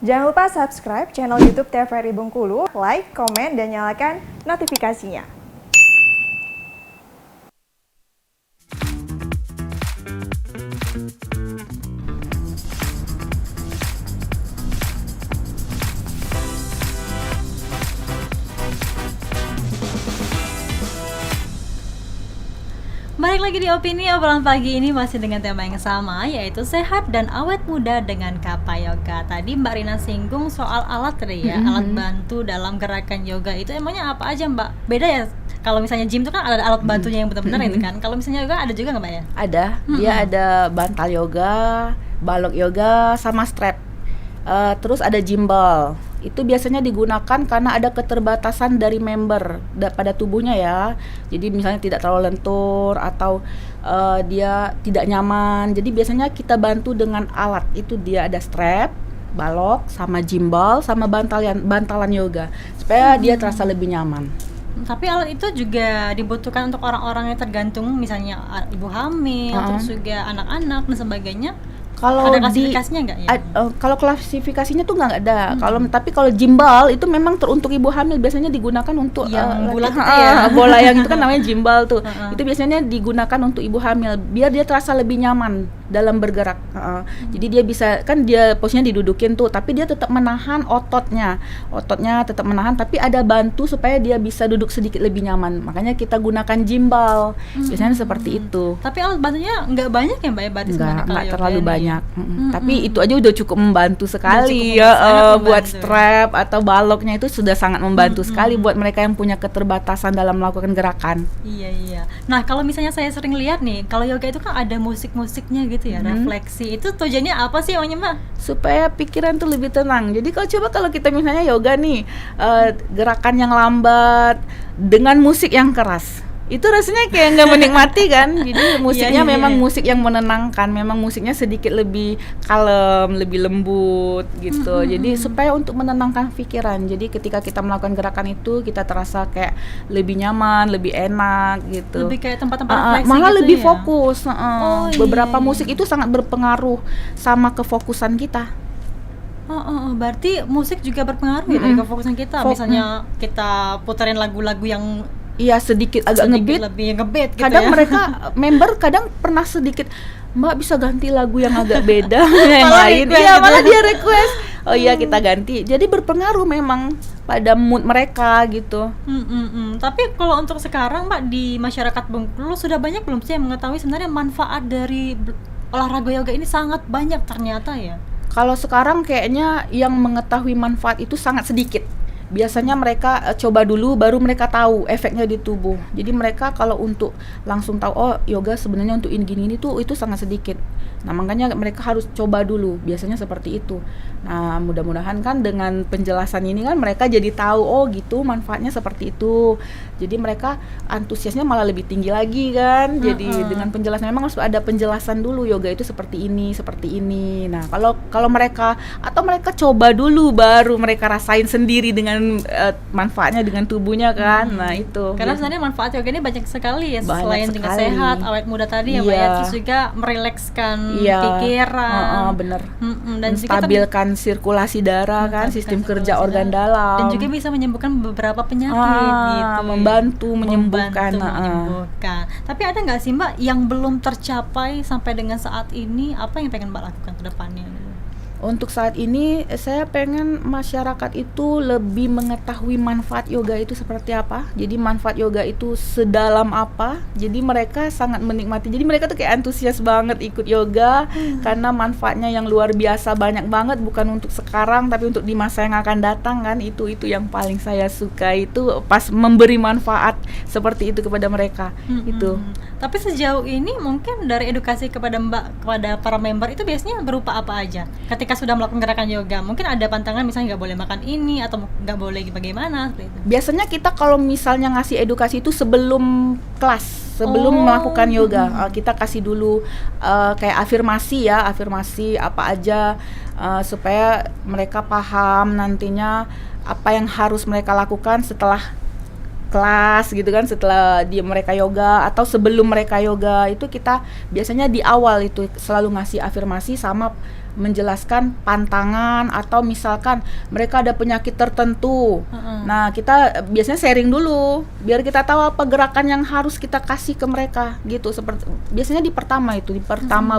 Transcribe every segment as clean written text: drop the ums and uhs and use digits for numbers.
Jangan lupa subscribe channel YouTube TVRI Bengkulu, like, komen, dan nyalakan notifikasinya. Balik lagi di Opini, obrolan pagi ini masih dengan tema yang sama, yaitu sehat dan awet muda dengan Kappa Yoga. Tadi Mbak Rina singgung soal alat tadi ya, alat bantu dalam gerakan yoga itu emangnya apa aja Mbak? Beda ya, kalau misalnya gym itu kan ada alat bantunya yang benar-benar itu kan. Kalau misalnya yoga ada juga nggak Mbak ya? Ada, dia ada bantal yoga, balok yoga, sama strap. Terus ada gimbal. Itu biasanya digunakan karena ada keterbatasan dari member pada tubuhnya ya. Jadi misalnya tidak terlalu lentur atau dia tidak nyaman. Jadi biasanya kita bantu dengan alat. Itu dia ada strap, balok, sama gimbal, sama bantalan yoga supaya dia terasa lebih nyaman. Tapi alat itu juga dibutuhkan untuk orang-orang yang tergantung, misalnya ibu hamil, terus juga anak-anak dan sebagainya. Kalau ada klasifikasinya nggak ya? Kalau klasifikasinya tuh nggak ada. Tapi kalau gimbal itu memang teruntuk ibu hamil, biasanya digunakan untuk yang bulat itu ya. Bola yang itu kan namanya gimbal tuh. Itu biasanya digunakan untuk ibu hamil biar dia terasa lebih nyaman dalam bergerak. Jadi dia bisa, kan dia posisinya didudukin tuh, tapi dia tetap menahan ototnya tetap menahan, tapi ada bantu supaya dia bisa duduk sedikit lebih nyaman. Makanya kita gunakan gimbal. Biasanya seperti itu. Tapi alat bantunya nggak banyak ya Mbak ya, berarti sebenarnya nggak terlalu banyak. Tapi itu aja udah cukup membantu sekali buat strap atau baloknya itu sudah sangat membantu sekali buat mereka yang punya keterbatasan dalam melakukan gerakan. Iya. Nah, kalau misalnya saya sering lihat nih, kalau yoga itu kan ada musik-musiknya gitu ya, refleksi. Itu tujuannya apa sih emangnya Mbak? Supaya pikiran tuh lebih tenang. Jadi kalau kita misalnya yoga nih, gerakan yang lambat dengan musik yang keras, itu rasanya kayak nggak menikmati kan. Jadi musiknya memang musik yang menenangkan, memang musiknya sedikit lebih kalem, lebih lembut gitu. Jadi supaya untuk menenangkan pikiran. Jadi ketika kita melakukan gerakan itu kita terasa kayak lebih nyaman, lebih enak gitu. Lebih kayak tempat-tempat refleksi malah gitu lebih ya? fokus. Beberapa musik itu sangat berpengaruh sama kefokusan kita. Berarti musik juga berpengaruh ya dari kefokusan kita. Misalnya kita puterin lagu-lagu yang sedikit agak lebih ngebeat gitu kadang ya. mereka member kadang pernah sedikit, Mbak bisa ganti lagu yang agak beda yang lain. Iya, malah dia request. Oh iya, kita ganti. Jadi berpengaruh memang pada mood mereka gitu. Tapi kalau untuk sekarang Mbak, di masyarakat Bengkulu sudah banyak belum sih yang mengetahui sebenarnya manfaat dari olahraga yoga ini? Sangat banyak ternyata ya. Kalau sekarang kayaknya yang mengetahui manfaat itu sangat sedikit. Biasanya mereka coba dulu baru mereka tahu efeknya di tubuh. Jadi mereka kalau untuk langsung tahu yoga sebenarnya untuk gini tuh itu sangat sedikit. Nah, makanya mereka harus coba dulu. Biasanya seperti itu. Nah, mudah-mudahan kan dengan penjelasan ini kan mereka jadi tahu gitu manfaatnya seperti itu. Jadi mereka antusiasnya malah lebih tinggi lagi kan. Jadi dengan penjelasan memang harus ada penjelasan dulu, yoga itu seperti ini. Nah, kalau mereka coba dulu baru mereka rasain sendiri dengan manfaatnya dengan tubuhnya kan. Nah, itu. Karena sebenarnya manfaat yoga ini banyak sekali ya, selain sekali. dengan sehat, awet muda tadi ya Mbak ya, terus juga merilekskan pikiran. Bener. Dan menstabilkan sirkulasi darah kan, sistem kerja organ dalam. Dan juga bisa menyembuhkan beberapa penyakit gitu. Membantu menyembuhkan. Tapi ada nggak sih Mbak yang belum tercapai sampai dengan saat ini? Apa yang pengen Mbak lakukan ke depannya? Untuk saat ini saya pengen masyarakat itu lebih mengetahui manfaat yoga itu seperti apa. Jadi manfaat yoga itu sedalam apa. Jadi mereka sangat menikmati. Jadi mereka tuh kayak antusias banget ikut yoga karena manfaatnya yang luar biasa banyak banget, bukan untuk sekarang tapi untuk di masa yang akan datang kan. Itu yang paling saya suka itu pas memberi manfaat seperti itu kepada mereka. Itu. Tapi sejauh ini mungkin dari edukasi kepada Mbak kepada para member itu biasanya berupa apa aja? Ketika sudah melakukan gerakan yoga, mungkin ada pantangan misalnya nggak boleh makan ini atau nggak boleh bagaimana seperti itu. Biasanya kita kalau misalnya ngasih edukasi itu sebelum kelas, sebelum melakukan yoga, kita kasih dulu kayak afirmasi apa aja supaya mereka paham nantinya apa yang harus mereka lakukan setelah kelas gitu kan, setelah mereka yoga atau sebelum mereka yoga. Itu kita biasanya di awal itu selalu ngasih afirmasi sama menjelaskan pantangan atau misalkan mereka ada penyakit tertentu. Nah, kita biasanya sharing dulu biar kita tahu apa gerakan yang harus kita kasih ke mereka gitu. Seperti biasanya di pertama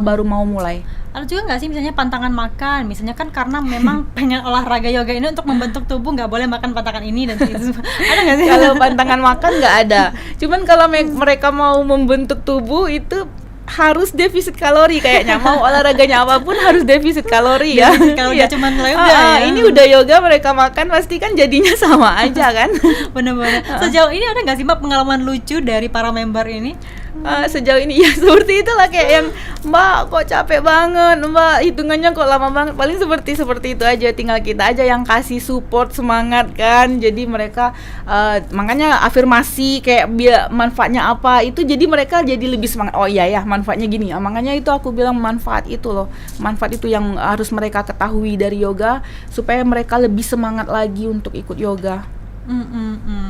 baru mau mulai. Ada juga nggak sih misalnya pantangan makan, misalnya kan karena memang pengen olahraga yoga ini untuk membentuk tubuh, nggak boleh makan pantangan ini dan itu. Ada nggak sih? Kalau pantangan makan nggak ada. Cuman kalau mereka mau membentuk tubuh itu harus defisit kalori kayaknya. Mau olahraganya apapun harus defisit kalori ya. Kalau Iya. udah cuman yoga ya. Ini udah yoga mereka makan pasti kan jadinya sama aja kan. Bener-bener. Sejauh ini ada nggak sih Mbak pengalaman lucu dari para member ini? Sejauh ini ya seperti itulah, kayak yang Mbak kok capek banget, Mbak hitungannya kok lama banget, paling seperti itu aja. Tinggal kita aja yang kasih support, semangat kan. Jadi mereka makanya afirmasi kayak biar manfaatnya apa itu, jadi mereka jadi lebih semangat. Oh iya ya manfaatnya gini. Makanya itu aku bilang manfaat itu loh, manfaat itu yang harus mereka ketahui dari yoga supaya mereka lebih semangat lagi untuk ikut yoga.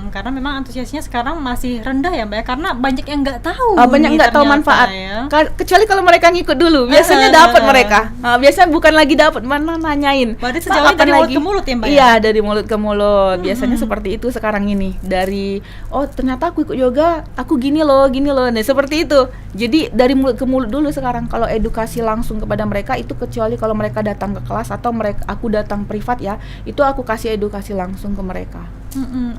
Karena memang antusiasnya sekarang masih rendah ya Mbak ya, karena banyak yang nggak tahu. Banyak nih nggak tahu ternyata manfaat ya. kecuali kalau mereka ngikut dulu biasanya dapat mereka. Biasanya bukan lagi dapat, mana nanyain. Berarti sejauh ini dari mulut ke mulut ya Mbak ya? Iya, dari mulut ke mulut. Biasanya seperti itu sekarang ini. Dari ternyata aku ikut yoga, aku gini loh. Nah, seperti itu. Jadi dari mulut ke mulut dulu sekarang. Kalau edukasi langsung kepada mereka itu kecuali kalau mereka datang ke kelas atau aku datang privat ya, itu aku kasih edukasi langsung ke mereka.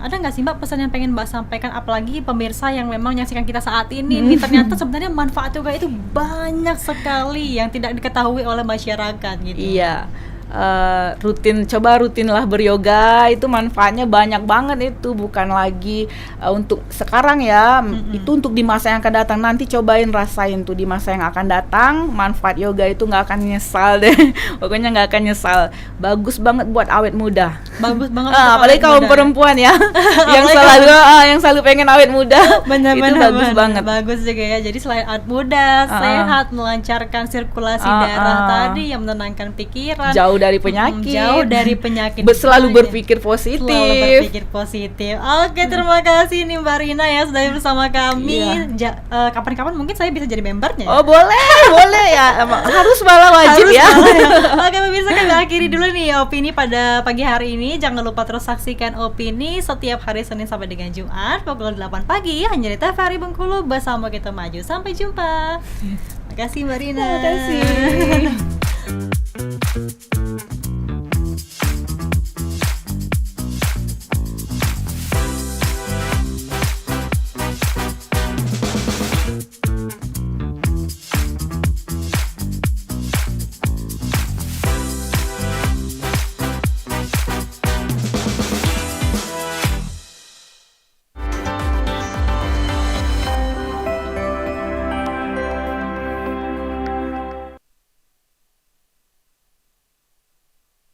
Ada nggak sih Mbak pesan yang pengen Mbak sampaikan, apalagi pemirsa yang memang menyaksikan kita saat ini nih, ternyata sebenarnya manfaat yoga itu banyak sekali yang tidak diketahui oleh masyarakat gitu. Iya. Rutinlah beryoga, itu manfaatnya banyak banget. Itu bukan lagi untuk sekarang ya, itu untuk di masa yang akan datang. Nanti cobain rasain tuh di masa yang akan datang, manfaat yoga itu nggak akan nyesal deh. Pokoknya nggak akan nyesal. Bagus banget buat awet muda. Bagus banget. Apalagi kaum perempuan ya yang selalu pengen awet muda. Itu bagus banget. Bagus juga ya. Jadi selain awet muda, sehat, melancarkan sirkulasi darah tadi, yang menenangkan pikiran, jauh dari penyakit, selalu berpikir positif. Oke, terima kasih nih Mbak Rina ya sudah bersama kami. Kapan-kapan mungkin saya bisa jadi membernya. Oh boleh ya, harus malah wajib ya. Oke pemirsa, kami akhiri dulu nih opini pada pagi hari ini. Jangan lupa terus saksikan opini setiap hari Senin sampai dengan Jumat pukul 8 pagi hanya di TVRI Bengkulu. Bersama kita maju, sampai jumpa. Terima kasih Mbak Rina. Terima kasih.